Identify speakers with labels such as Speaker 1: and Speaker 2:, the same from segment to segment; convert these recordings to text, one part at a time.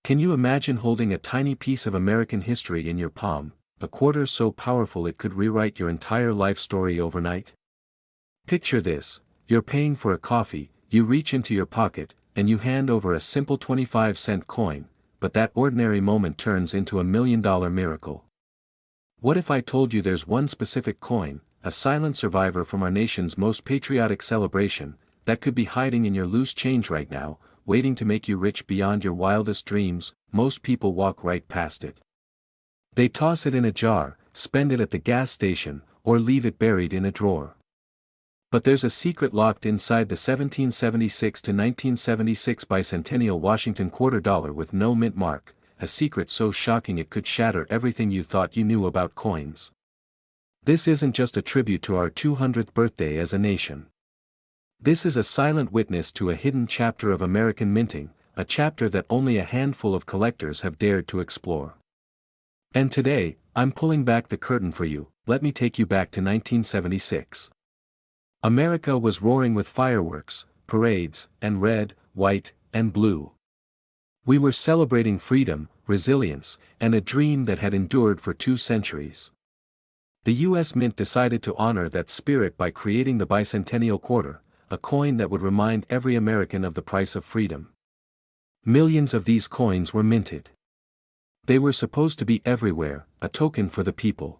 Speaker 1: Can you imagine holding a tiny piece of American history in your palm, a quarter so powerful it could rewrite your entire life story overnight? Picture this: you're paying for a coffee, you reach into your pocket, and you hand over a simple 25-cent coin, but that ordinary moment turns into $1 million miracle. What if I told you there's one specific coin, a silent survivor from our nation's most patriotic celebration, that could be hiding in your loose change right now, waiting to make you rich beyond your wildest dreams? Most people walk right past it. They toss it in a jar, spend it at the gas station, or leave it buried in a drawer. But there's a secret locked inside the 1776 to 1976 bicentennial Washington quarter dollar with no mint mark, a secret so shocking it could shatter everything you thought you knew about coins. This isn't just a tribute to our 200th birthday as a nation. This is a silent witness to a hidden chapter of American minting, a chapter that only a handful of collectors have dared to explore. And today, I'm pulling back the curtain for you. Let me take you back to 1976. America was roaring with fireworks, parades, and red, white, and blue. We were celebrating freedom, resilience, and a dream that had endured for 2 centuries. The U.S. Mint decided to honor that spirit by creating the bicentennial quarter, a coin that would remind every American of the price of freedom. Millions of these coins were minted. They were supposed to be everywhere, a token for the people.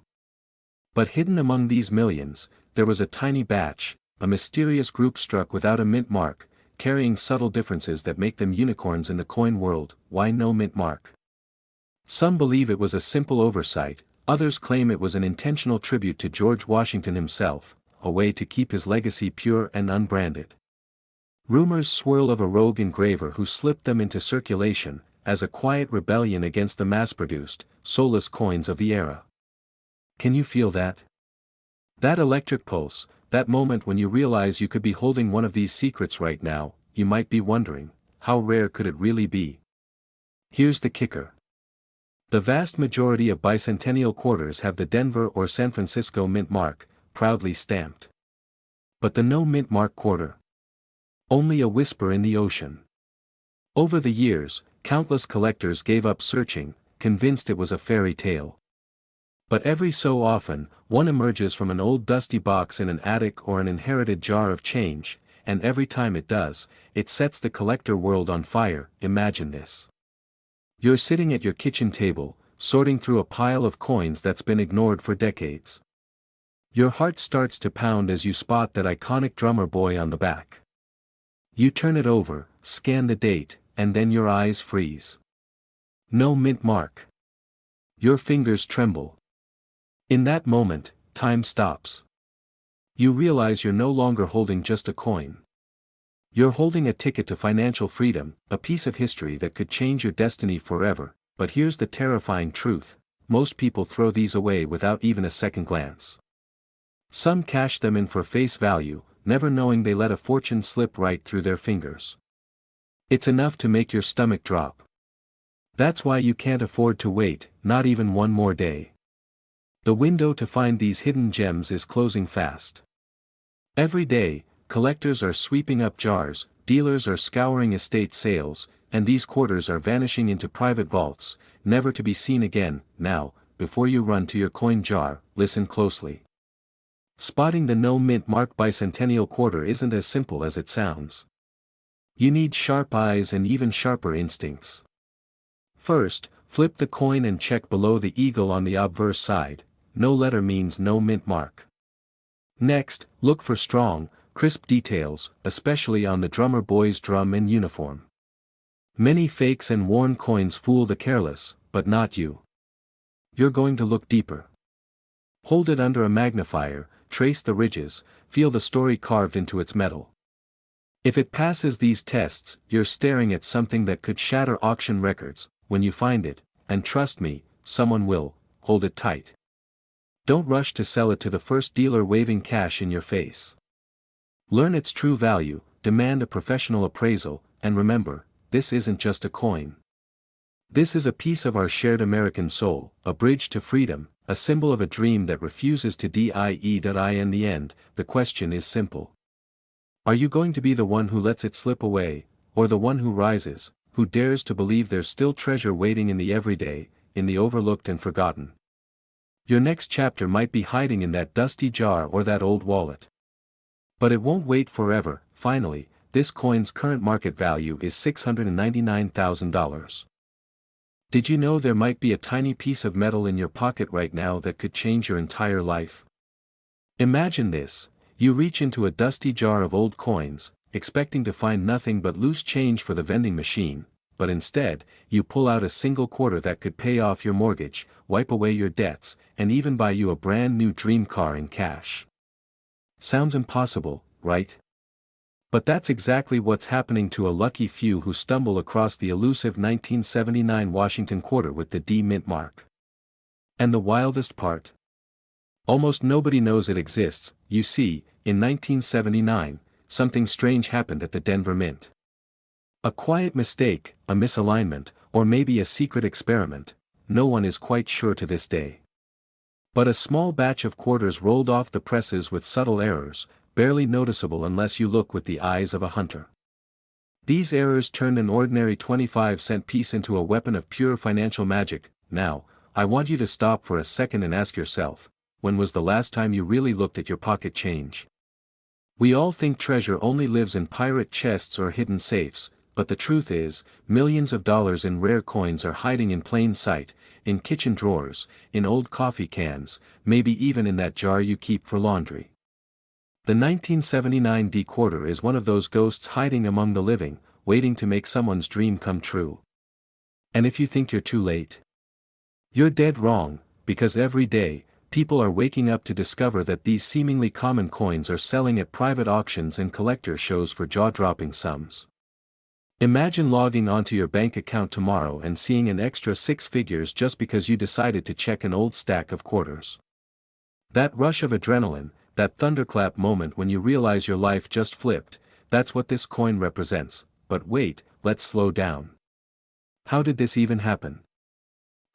Speaker 1: But hidden among these millions, there was a tiny batch, a mysterious group struck without a mint mark, carrying subtle differences that make them unicorns in the coin world. Why no mint mark? Some believe it was a simple oversight, others claim it was an intentional tribute to George Washington himself, a way to keep his legacy pure and unbranded. Rumors swirl of a rogue engraver who slipped them into circulation, as a quiet rebellion against the mass-produced, soulless coins of the era. Can you feel that? That electric pulse, that moment when you realize you could be holding one of these secrets right now? You might be wondering, how rare could it really be? Here's the kicker. The vast majority of bicentennial quarters have the Denver or San Francisco mint mark, proudly stamped. But the No Mintmark Quarter? Only a whisper in the ocean. Over the years, countless collectors gave up searching, convinced it was a fairy tale. But every so often, one emerges from an old dusty box in an attic or an inherited jar of change, and every time it does, it sets the collector world on fire. Imagine this. You're sitting at your kitchen table, sorting through a pile of coins that's been ignored for decades. Your heart starts to pound as you spot that iconic drummer boy on the back. You turn it over, scan the date, and then your eyes freeze. No mint mark. Your fingers tremble. In that moment, time stops. You realize you're no longer holding just a coin. You're holding a ticket to financial freedom, a piece of history that could change your destiny forever. But here's the terrifying truth: most people throw these away without even a second glance. Some cash them in for face value, never knowing they let a fortune slip right through their fingers. It's enough to make your stomach drop. That's why you can't afford to wait, not even one more day. The window to find these hidden gems is closing fast. Every day, collectors are sweeping up jars, dealers are scouring estate sales, and these quarters are vanishing into private vaults, never to be seen again. Now, before you run to your coin jar, listen closely. Spotting the No Mintmark bicentennial quarter isn't as simple as it sounds. You need sharp eyes and even sharper instincts. First, flip the coin and check below the eagle on the obverse side. No letter means no mint mark. Next, look for strong, crisp details, especially on the drummer boy's drum and uniform. Many fakes and worn coins fool the careless, but not you. You're going to look deeper. Hold it under a magnifier, trace the ridges, feel the story carved into its metal. If it passes these tests, you're staring at something that could shatter auction records. When you find it, and trust me, someone will, hold it tight. Don't rush to sell it to the first dealer waving cash in your face. Learn its true value, demand a professional appraisal, and remember, this isn't just a coin. This is a piece of our shared American soul, a bridge to freedom, a symbol of a dream that refuses to die. In the end, the question is simple. Are you going to be the one who lets it slip away, or the one who rises, who dares to believe there's still treasure waiting in the everyday, in the overlooked and forgotten? Your next chapter might be hiding in that dusty jar or that old wallet. But it won't wait forever. Finally, this coin's current market value is $699,000. Did you know there might be a tiny piece of metal in your pocket right now that could change your entire life? Imagine this: you reach into a dusty jar of old coins, expecting to find nothing but loose change for the vending machine, but instead, you pull out a single quarter that could pay off your mortgage, wipe away your debts, and even buy you a brand new dream car in cash. Sounds impossible, right? But that's exactly what's happening to a lucky few who stumble across the elusive 1979 Washington quarter with the D mint mark. And the wildest part? Almost nobody knows it exists. You see, in 1979, something strange happened at the Denver Mint. A quiet mistake, a misalignment, or maybe a secret experiment, no one is quite sure to this day. But a small batch of quarters rolled off the presses with subtle errors, barely noticeable unless you look with the eyes of a hunter. These errors turned an ordinary 25-cent piece into a weapon of pure financial magic. Now, I want you to stop for a second and ask yourself, when was the last time you really looked at your pocket change? We all think treasure only lives in pirate chests or hidden safes, but the truth is, millions of dollars in rare coins are hiding in plain sight, in kitchen drawers, in old coffee cans, maybe even in that jar you keep for laundry. The 1979 D quarter is one of those ghosts hiding among the living, waiting to make someone's dream come true. And if you think you're too late, you're dead wrong, because every day, people are waking up to discover that these seemingly common coins are selling at private auctions and collector shows for jaw-dropping sums. Imagine logging onto your bank account tomorrow and seeing an extra 6 figures just because you decided to check an old stack of quarters. That rush of adrenaline, that thunderclap moment when you realize your life just flipped, that's what this coin represents. But wait, let's slow down. How did this even happen?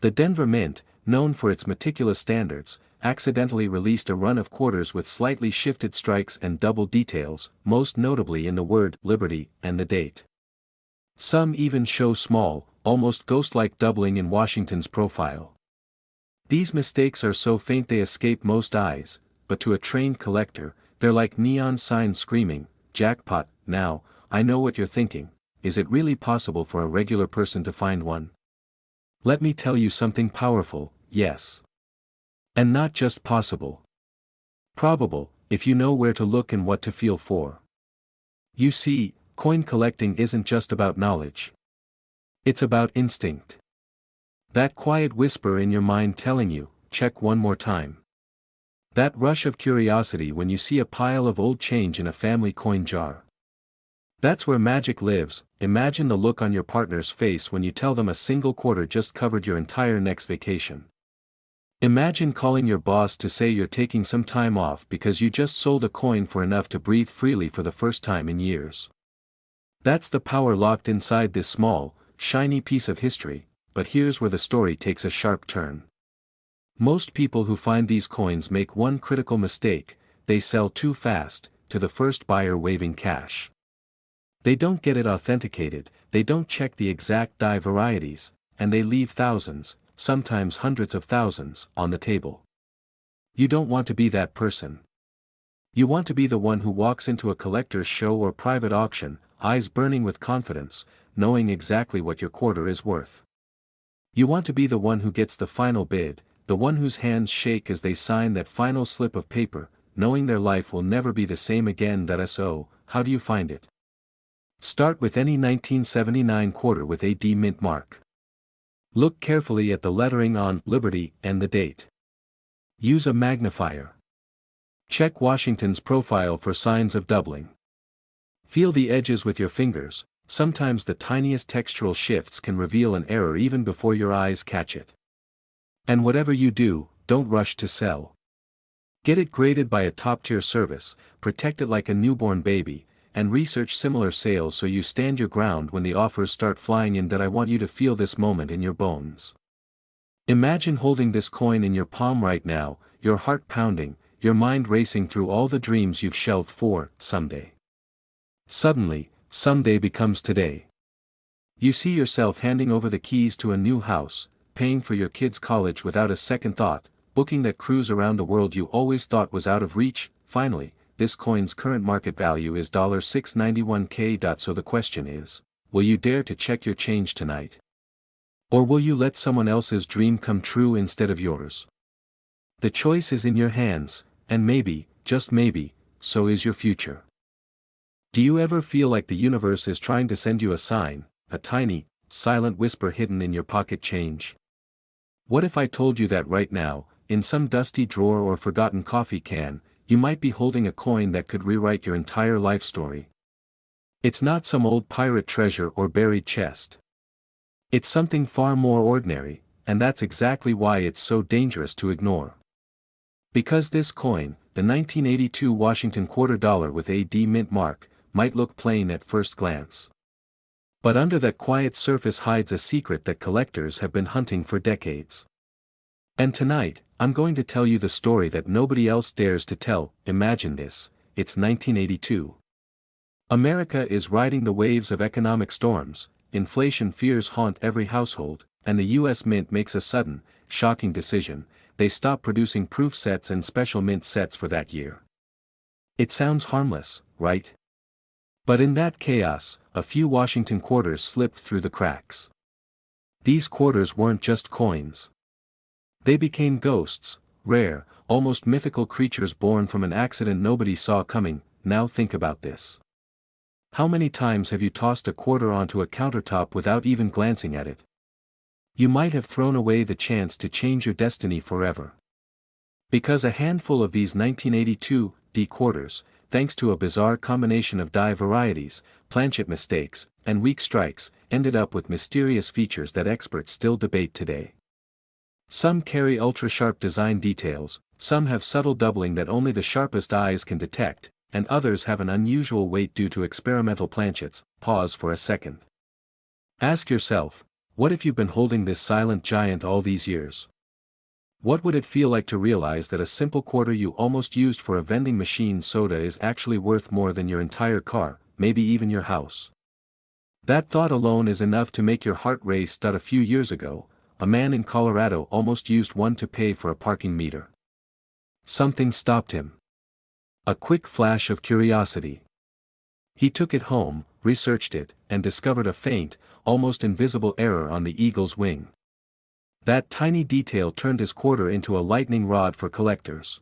Speaker 1: The Denver Mint, known for its meticulous standards, accidentally released a run of quarters with slightly shifted strikes and double details, most notably in the word Liberty and the date. Some even show small, almost ghost-like doubling in Washington's profile. These mistakes are so faint they escape most eyes, but to a trained collector, they're like neon signs screaming, "Jackpot." Now, I know what you're thinking: is it really possible for a regular person to find one? Let me tell you something powerful: yes. And not just possible. Probable, if you know where to look and what to feel for. You see, coin collecting isn't just about knowledge. It's about instinct. That quiet whisper in your mind telling you, check one more time. That rush of curiosity when you see a pile of old change in a family coin jar. That's where magic lives. Imagine the look on your partner's face when you tell them a single quarter just covered your entire next vacation. Imagine calling your boss to say you're taking some time off because you just sold a coin for enough to breathe freely for the first time in years. That's the power locked inside this small, shiny piece of history. But here's where the story takes a sharp turn. Most people who find these coins make one critical mistake: they sell too fast, to the first buyer waving cash. They don't get it authenticated, they don't check the exact die varieties, and they leave thousands, sometimes hundreds of thousands, on the table. You don't want to be that person. You want to be the one who walks into a collector's show or private auction, eyes burning with confidence, knowing exactly what your quarter is worth. You want to be the one who gets the final bid, the one whose hands shake as they sign that final slip of paper, knowing their life will never be the same again. So, how do you find it? Start with any 1979 quarter with a D mint mark. Look carefully at the lettering on Liberty and the date. Use a magnifier. Check Washington's profile for signs of doubling. Feel the edges with your fingers. Sometimes the tiniest textural shifts can reveal an error even before your eyes catch it. And whatever you do, don't rush to sell. Get it graded by a top-tier service, protect it like a newborn baby, and research similar sales so you stand your ground when the offers start flying in. That I want you to feel this moment in your bones. Imagine holding this coin in your palm right now, your heart pounding, your mind racing through all the dreams you've shelved for someday. Suddenly, someday becomes today. You see yourself handing over the keys to a new house, paying for your kids' college without a second thought, booking that cruise around the world you always thought was out of reach. Finally, this coin's current market value is $691K. So the question is, will you dare to check your change tonight? Or will you let someone else's dream come true instead of yours? The choice is in your hands, and maybe, just maybe, so is your future. Do you ever feel like the universe is trying to send you a sign, a tiny, silent whisper hidden in your pocket change? What if I told you that right now, in some dusty drawer or forgotten coffee can, you might be holding a coin that could rewrite your entire life story? It's not some old pirate treasure or buried chest. It's something far more ordinary, and that's exactly why it's so dangerous to ignore. Because this coin, the 1982 Washington quarter dollar with a D mint mark, might look plain at first glance. But under that quiet surface hides a secret that collectors have been hunting for decades. And tonight, I'm going to tell you the story that nobody else dares to tell. Imagine this, it's 1982. America is riding the waves of economic storms, inflation fears haunt every household, and the US Mint makes a sudden, shocking decision: they stop producing proof sets and special mint sets for that year. It sounds harmless, right? But in that chaos, a few Washington quarters slipped through the cracks. These quarters weren't just coins. They became ghosts, rare, almost mythical creatures born from an accident nobody saw coming. Now think about this. How many times have you tossed a quarter onto a countertop without even glancing at it? You might have thrown away the chance to change your destiny forever. Because a handful of these 1982 D quarters, thanks to a bizarre combination of die varieties, planchet mistakes, and weak strikes, ended up with mysterious features that experts still debate today. Some carry ultra-sharp design details, some have subtle doubling that only the sharpest eyes can detect, and others have an unusual weight due to experimental planchets. Pause for a second. Ask yourself, what if you've been holding this silent giant all these years? What would it feel like to realize that a simple quarter you almost used for a vending machine soda is actually worth more than your entire car, maybe even your house? That thought alone is enough to make your heart race. A few years ago, a man in Colorado almost used one to pay for a parking meter. Something stopped him. A quick flash of curiosity. He took it home, researched it, and discovered a faint, almost invisible error on the eagle's wing. That tiny detail turned his quarter into a lightning rod for collectors.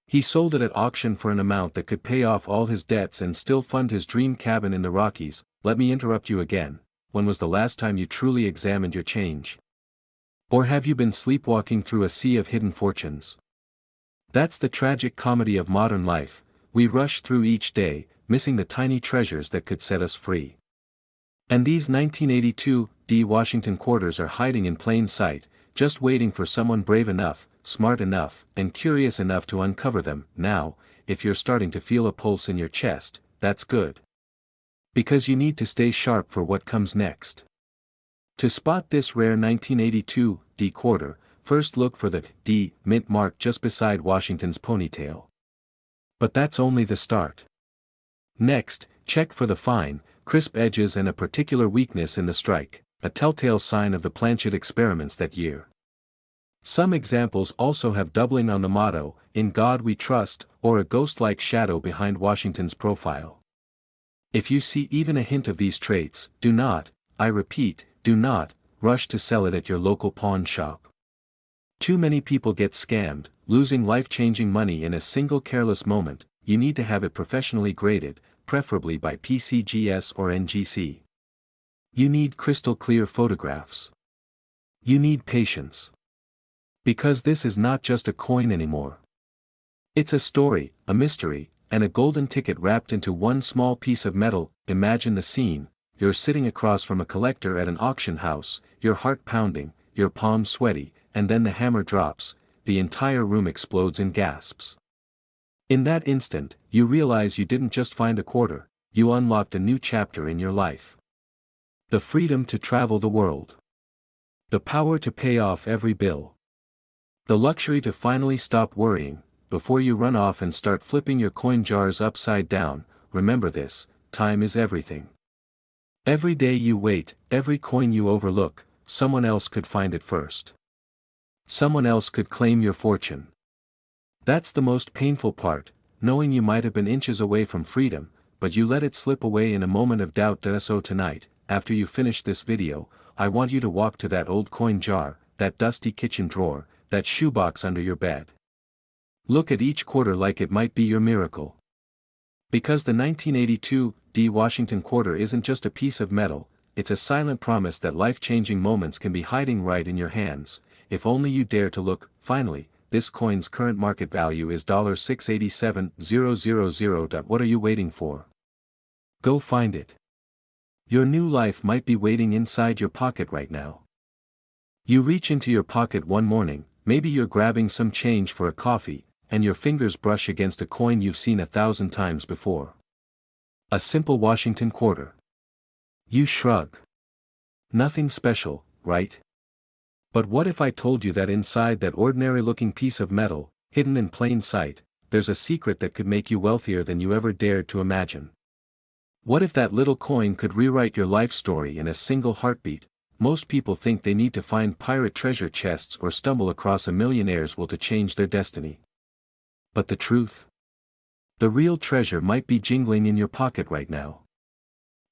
Speaker 1: He sold it at auction for an amount that could pay off all his debts and still fund his dream cabin in the Rockies. Let me interrupt you again. When was the last time you truly examined your change? Or have you been sleepwalking through a sea of hidden fortunes? That's the tragic comedy of modern life. We rush through each day, missing the tiny treasures that could set us free. And these 1982 D Washington quarters are hiding in plain sight, just waiting for someone brave enough, smart enough, and curious enough to uncover them. Now, if you're starting to feel a pulse in your chest, that's good. Because you need to stay sharp for what comes next. To spot this rare 1982 D quarter, first look for the D mint mark just beside Washington's ponytail. But that's only the start. Next, check for the fine, crisp edges and a particular weakness in the strike, a telltale sign of the planchet experiments that year. Some examples also have doubling on the motto, "In God We Trust," or a ghost-like shadow behind Washington's profile. If you see even a hint of these traits, do not, I repeat, do not, rush to sell it at your local pawn shop. Too many people get scammed, losing life-changing money in a single careless moment. You need to have it professionally graded, preferably by PCGS or NGC. You need crystal clear photographs. You need patience. Because this is not just a coin anymore. It's a story, a mystery, and a golden ticket wrapped into one small piece of metal. Imagine the scene: you're sitting across from a collector at an auction house, your heart pounding, your palms sweaty, and then the hammer drops, the entire room explodes in gasps. In that instant, you realize you didn't just find a quarter, you unlocked a new chapter in your life. The freedom to travel the world. The power to pay off every bill. The luxury to finally stop worrying. Before you run off and start flipping your coin jars upside down, remember this: time is everything. Every day you wait, every coin you overlook, someone else could find it first. Someone else could claim your fortune. That's the most painful part, knowing you might have been inches away from freedom, but you let it slip away in a moment of doubt. So tonight, after you finish this video, I want you to walk to that old coin jar, that dusty kitchen drawer, that shoebox under your bed. Look at each quarter like it might be your miracle. Because the 1982 Washington quarter isn't just a piece of metal, it's a silent promise that life-changing moments can be hiding right in your hands, if only you dare to look. Finally, this coin's current market value is $687,000. What are you waiting for? Go find it. Your new life might be waiting inside your pocket right now. You reach into your pocket one morning, maybe you're grabbing some change for a coffee, and your fingers brush against a coin you've seen 1,000 times before. A simple Washington quarter. You shrug. Nothing special, right? But what if I told you that inside that ordinary-looking piece of metal, hidden in plain sight, there's a secret that could make you wealthier than you ever dared to imagine? What if that little coin could rewrite your life story in a single heartbeat? Most people think they need to find pirate treasure chests or stumble across a millionaire's will to change their destiny. But the truth? The real treasure might be jingling in your pocket right now.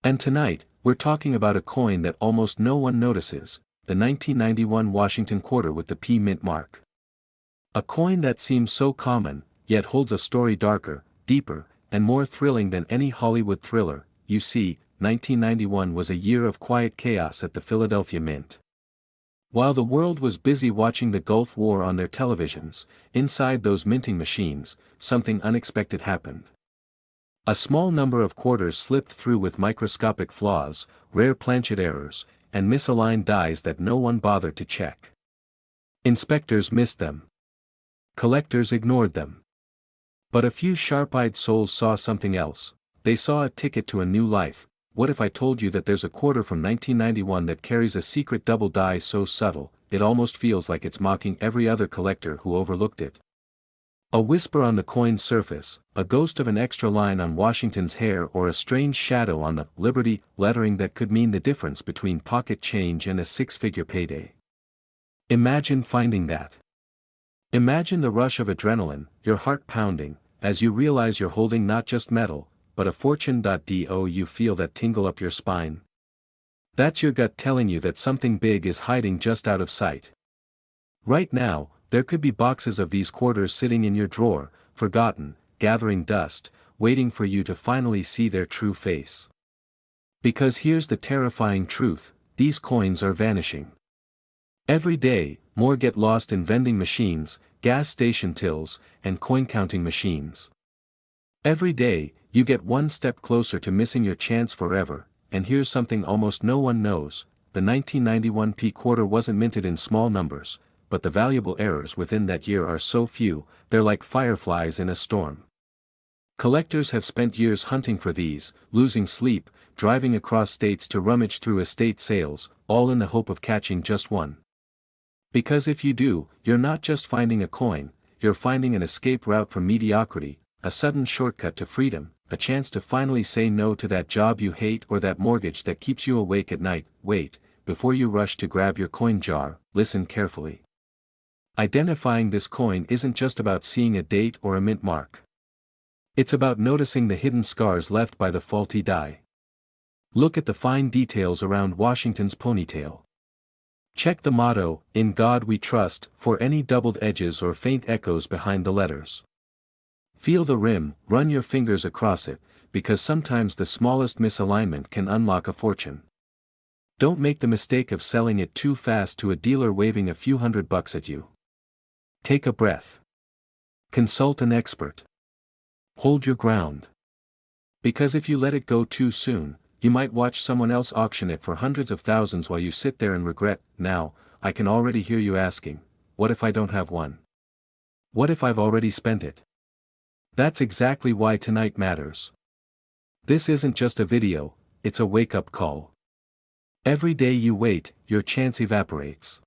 Speaker 1: And tonight, we're talking about a coin that almost no one notices, the 1991 Washington quarter with the P mint mark. A coin that seems so common, yet holds a story darker, deeper, and more thrilling than any Hollywood thriller. You see, 1991 was a year of quiet chaos at the Philadelphia Mint. While the world was busy watching the Gulf War on their televisions, inside those minting machines, something unexpected happened. A small number of quarters slipped through with microscopic flaws, rare planchet errors, and misaligned dies that no one bothered to check. Inspectors missed them. Collectors ignored them. But a few sharp-eyed souls saw something else. They saw a ticket to a new life. What if I told you that there's a quarter from 1991 that carries a secret double die so subtle, it almost feels like it's mocking every other collector who overlooked it? A whisper on the coin's surface, a ghost of an extra line on Washington's hair, or a strange shadow on the Liberty lettering that could mean the difference between pocket change and a six-figure payday. Imagine finding that. Imagine the rush of adrenaline, your heart pounding, as you realize you're holding not just metal, but a fortune. Do you feel that tingle up your spine? That's your gut telling you that something big is hiding just out of sight. Right now, there could be boxes of these quarters sitting in your drawer, forgotten, gathering dust, waiting for you to finally see their true face. Because here's the terrifying truth, these coins are vanishing. Every day, more get lost in vending machines, gas station tills, and coin-counting machines. Every day, you get one step closer to missing your chance forever. And here's something almost no one knows, the 1991 P quarter wasn't minted in small numbers, but the valuable errors within that year are so few, they're like fireflies in a storm. Collectors have spent years hunting for these, losing sleep, driving across states to rummage through estate sales, all in the hope of catching just one. Because if you do, you're not just finding a coin, you're finding an escape route from mediocrity, a sudden shortcut to freedom, a chance to finally say no to that job you hate or that mortgage that keeps you awake at night. Wait, before you rush to grab your coin jar, listen carefully. Identifying this coin isn't just about seeing a date or a mint mark. It's about noticing the hidden scars left by the faulty die. Look at the fine details around Washington's ponytail. Check the motto, "In God We Trust," for any doubled edges or faint echoes behind the letters. Feel the rim, run your fingers across it, because sometimes the smallest misalignment can unlock a fortune. Don't make the mistake of selling it too fast to a dealer waving a few $100 at you. Take a breath. Consult an expert. Hold your ground. Because if you let it go too soon, you might watch someone else auction it for hundreds of thousands while you sit there and regret. Now, I can already hear you asking, what if I don't have one? What if I've already spent it? That's exactly why tonight matters. This isn't just a video, it's a wake-up call. Every day you wait, your chance evaporates.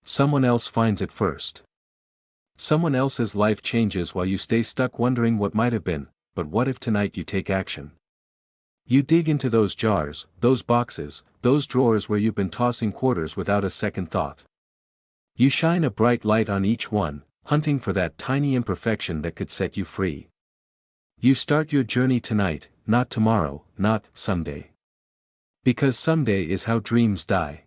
Speaker 1: Someone else finds it first. Someone else's life changes while you stay stuck wondering what might have been, but what if tonight you take action? You dig into those jars, those boxes, those drawers where you've been tossing quarters without a second thought. You shine a bright light on each one, hunting for that tiny imperfection that could set you free. You start your journey tonight, not tomorrow, not someday. Because someday is how dreams die.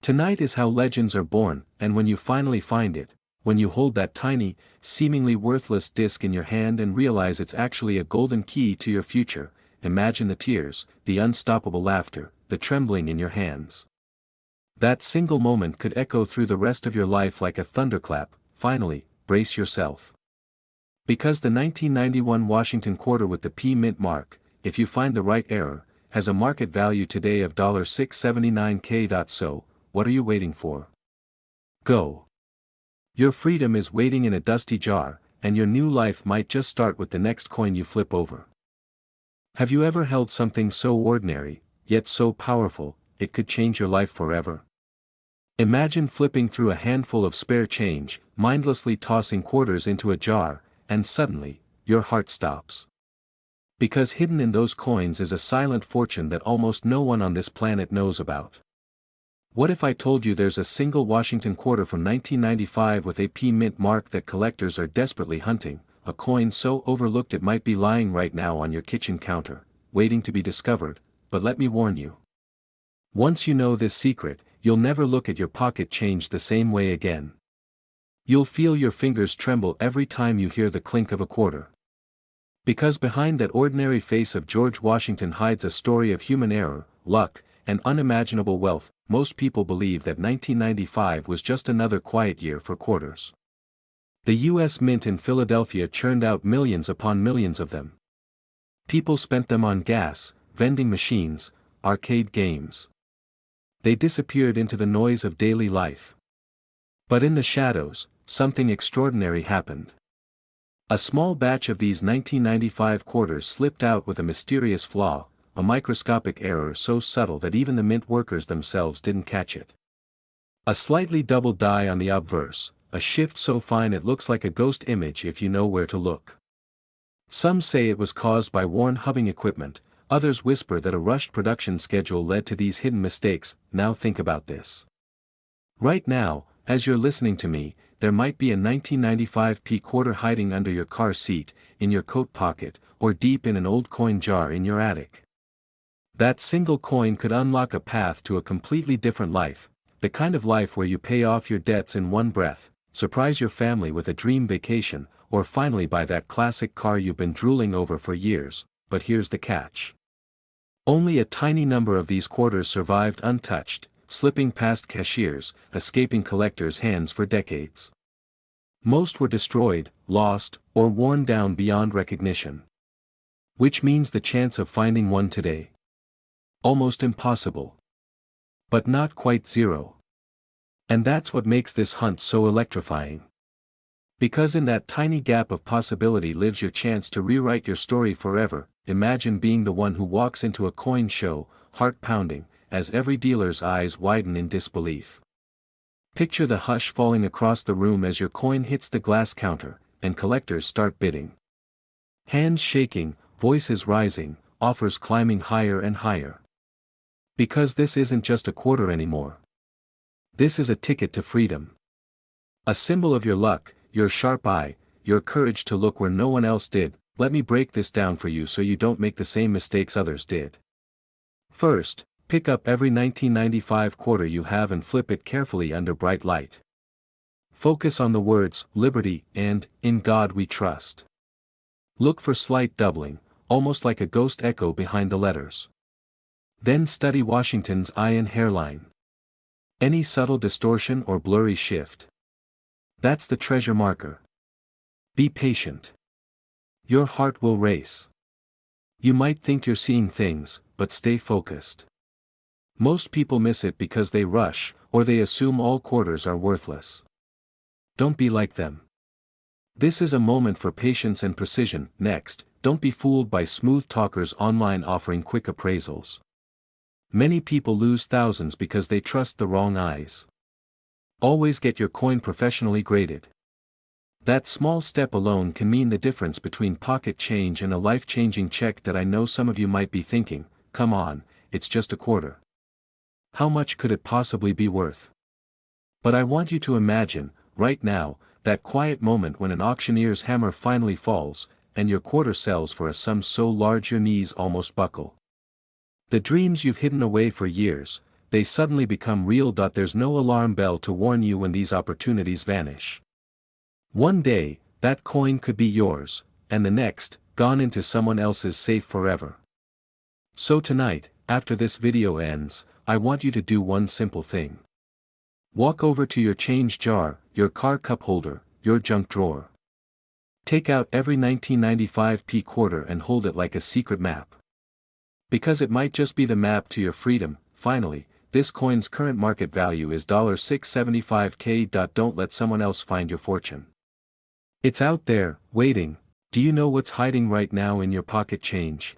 Speaker 1: Tonight is how legends are born, and when you finally find it, when you hold that tiny, seemingly worthless disc in your hand and realize it's actually a golden key to your future, imagine the tears, the unstoppable laughter, the trembling in your hands. That single moment could echo through the rest of your life like a thunderclap. Finally, brace yourself. Because the 1991 Washington Quarter with the P mint mark, if you find the right error, has a market value today of $679K. So, what are you waiting for? Go. Your freedom is waiting in a dusty jar, and your new life might just start with the next coin you flip over. Have you ever held something so ordinary, yet so powerful, it could change your life forever? Imagine flipping through a handful of spare change, mindlessly tossing quarters into a jar, and suddenly, your heart stops. Because hidden in those coins is a silent fortune that almost no one on this planet knows about. What if I told you there's a single Washington quarter from 1995 with a P mint mark that collectors are desperately hunting, a coin so overlooked it might be lying right now on your kitchen counter, waiting to be discovered? But let me warn you. Once you know this secret, you'll never look at your pocket change the same way again. You'll feel your fingers tremble every time you hear the clink of a quarter. Because behind that ordinary face of George Washington hides a story of human error, luck, and unimaginable wealth. Most people believe that 1995 was just another quiet year for quarters. The U.S. Mint in Philadelphia churned out millions upon millions of them. People spent them on gas, vending machines, arcade games. They disappeared into the noise of daily life. But in the shadows, something extraordinary happened. A small batch of these 1995 quarters slipped out with a mysterious flaw, a microscopic error so subtle that even the mint workers themselves didn't catch it. A slightly doubled die on the obverse, a shift so fine it looks like a ghost image if you know where to look. Some say it was caused by worn hubbing equipment, others whisper that a rushed production schedule led to these hidden mistakes. Now think about this. Right now, as you're listening to me, there might be a 1995 P quarter hiding under your car seat, in your coat pocket, or deep in an old coin jar in your attic. That single coin could unlock a path to a completely different life, the kind of life where you pay off your debts in one breath, surprise your family with a dream vacation, or finally buy that classic car you've been drooling over for years. But here's the catch. Only a tiny number of these quarters survived untouched, slipping past cashiers, escaping collectors' hands for decades. Most were destroyed, lost, or worn down beyond recognition. Which means the chance of finding one today. Almost impossible. But not quite zero. And that's what makes this hunt so electrifying. Because in that tiny gap of possibility lives your chance to rewrite your story forever. Imagine being the one who walks into a coin show, heart pounding, as every dealer's eyes widen in disbelief. Picture the hush falling across the room as your coin hits the glass counter, and collectors start bidding. Hands shaking, voices rising, offers climbing higher and higher. Because this isn't just a quarter anymore. This is a ticket to freedom. A symbol of your luck, your sharp eye, your courage to look where no one else did. Let me break this down for you so you don't make the same mistakes others did. First, pick up every 1995 quarter you have and flip it carefully under bright light. Focus on the words, liberty, and, in God we trust. Look for slight doubling, almost like a ghost echo behind the letters. Then study Washington's eye and hairline. Any subtle distortion or blurry shift. That's the treasure marker. Be patient. Your heart will race. You might think you're seeing things, but stay focused. Most people miss it because they rush, or they assume all quarters are worthless. Don't be like them. This is a moment for patience and precision. Next, don't be fooled by smooth talkers online offering quick appraisals. Many people lose thousands because they trust the wrong eyes. Always get your coin professionally graded. That small step alone can mean the difference between pocket change and a life-changing check. That I know some of you might be thinking, come on, it's just a quarter. How much could it possibly be worth? But I want you to imagine, right now, that quiet moment when an auctioneer's hammer finally falls, and your quarter sells for a sum so large your knees almost buckle. The dreams you've hidden away for years, they suddenly become real. There's no alarm bell to warn you when these opportunities vanish. One day, that coin could be yours, and the next, gone into someone else's safe forever. So tonight, after this video ends, I want you to do one simple thing. Walk over to your change jar, your car cup holder, your junk drawer. Take out every 1995p quarter and hold it like a secret map. Because it might just be the map to your freedom. Finally, this coin's current market value is $675k. Don't let someone else find your fortune. It's out there, waiting. Do you know what's hiding right now in your pocket change?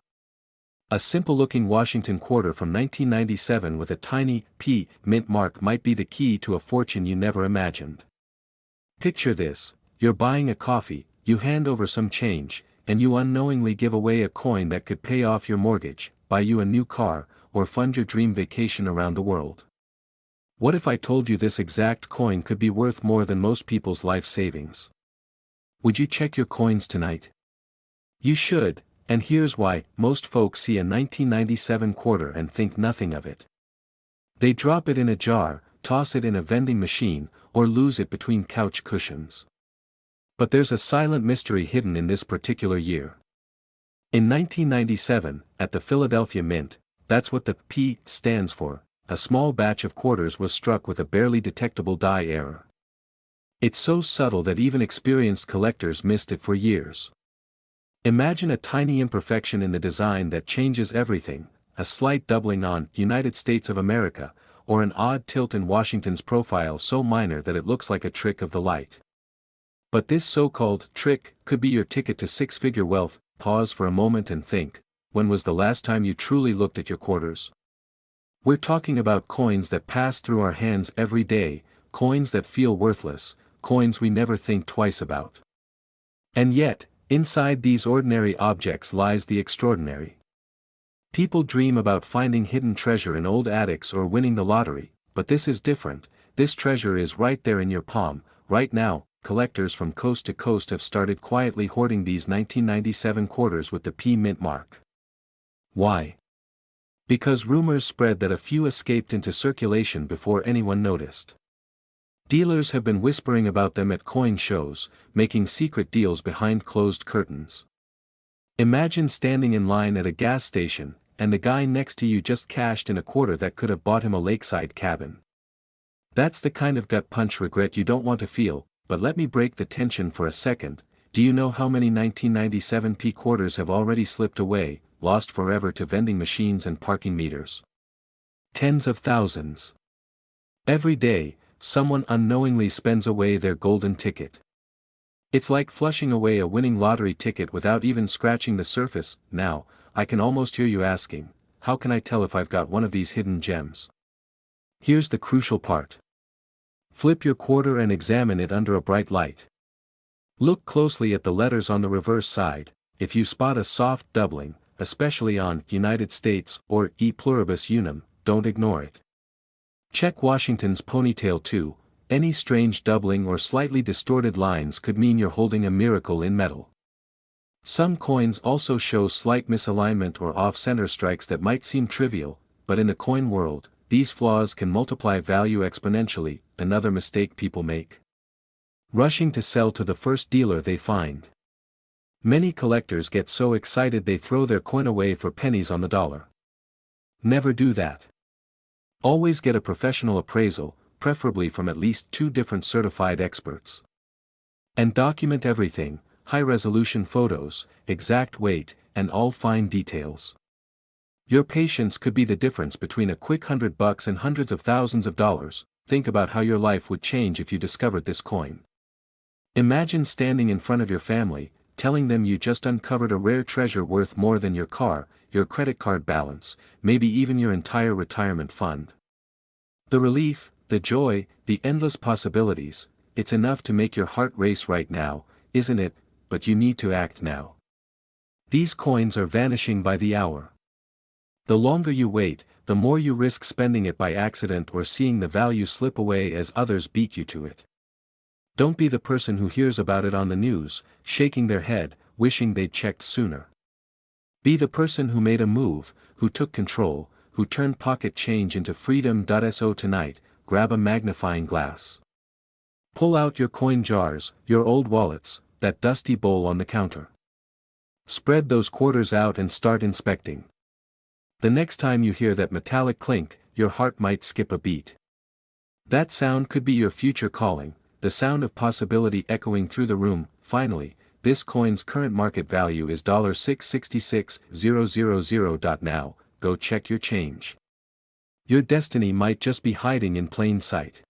Speaker 1: A simple-looking Washington quarter from 1997 with a tiny P mint mark might be the key to a fortune you never imagined. Picture this: you're buying a coffee, you hand over some change, and you unknowingly give away a coin that could pay off your mortgage, buy you a new car, or fund your dream vacation around the world. What if I told you this exact coin could be worth more than most people's life savings? Would you check your coins tonight? You should, and here's why. Most folks see a 1997 quarter and think nothing of it. They drop it in a jar, toss it in a vending machine, or lose it between couch cushions. But there's a silent mystery hidden in this particular year. In 1997, at the Philadelphia Mint, that's what the P stands for, a small batch of quarters was struck with a barely detectable die error. It's so subtle that even experienced collectors missed it for years. Imagine a tiny imperfection in the design that changes everything, a slight doubling on United States of America, or an odd tilt in Washington's profile so minor that it looks like a trick of the light. But this so-called trick could be your ticket to six-figure wealth. Pause for a moment and think, when was the last time you truly looked at your quarters? We're talking about coins that pass through our hands every day, coins that feel worthless, coins we never think twice about. And yet, inside these ordinary objects lies the extraordinary. People dream about finding hidden treasure in old attics or winning the lottery, but this is different. This treasure is right there in your palm, right now. Collectors from coast to coast have started quietly hoarding these 1997 quarters with the P mint mark. Why? Because rumors spread that a few escaped into circulation before anyone noticed. Dealers have been whispering about them at coin shows, making secret deals behind closed curtains. Imagine standing in line at a gas station, and the guy next to you just cashed in a quarter that could have bought him a lakeside cabin. That's the kind of gut punch regret you don't want to feel, but let me break the tension for a second. Do you know how many 1997p quarters have already slipped away, lost forever to vending machines and parking meters? Tens of thousands. Every day, someone unknowingly spends away their golden ticket. It's like flushing away a winning lottery ticket without even scratching the surface. Now, I can almost hear you asking, how can I tell if I've got one of these hidden gems? Here's the crucial part. Flip your quarter and examine it under a bright light. Look closely at the letters on the reverse side. If you spot a soft doubling, especially on United States or E pluribus unum, don't ignore it. Check Washington's ponytail too. Any strange doubling or slightly distorted lines could mean you're holding a miracle in metal. Some coins also show slight misalignment or off-center strikes that might seem trivial, but in the coin world, these flaws can multiply value exponentially. Another mistake people make: rushing to sell to the first dealer they find. Many collectors get so excited they throw their coin away for pennies on the dollar. Never do that. Always get a professional appraisal, preferably from at least 2 different certified experts. And document everything: high-resolution photos, exact weight, and all fine details. Your patience could be the difference between a quick $100 and hundreds of thousands of dollars. Think about how your life would change if you discovered this coin. Imagine standing in front of your family, telling them you just uncovered a rare treasure worth more than your car, your credit card balance, maybe even your entire retirement fund. The relief, the joy, the endless possibilities. it's enough to make your heart race right now, isn't it? But you need to act now. These coins are vanishing by the hour. The longer you wait, the more you risk spending it by accident or seeing the value slip away as others beat you to it. Don't be the person who hears about it on the news, shaking their head, wishing they'd checked sooner. Be the person who made a move, who took control, who turned pocket change into freedom. So tonight, grab a magnifying glass. Pull out your coin jars, your old wallets, that dusty bowl on the counter. Spread those quarters out and start inspecting. The next time you hear that metallic clink, your heart might skip a beat. That sound could be your future calling, the sound of possibility echoing through the room. Finally, this coin's current market value is $666,000. Now, go check your change. Your destiny might just be hiding in plain sight.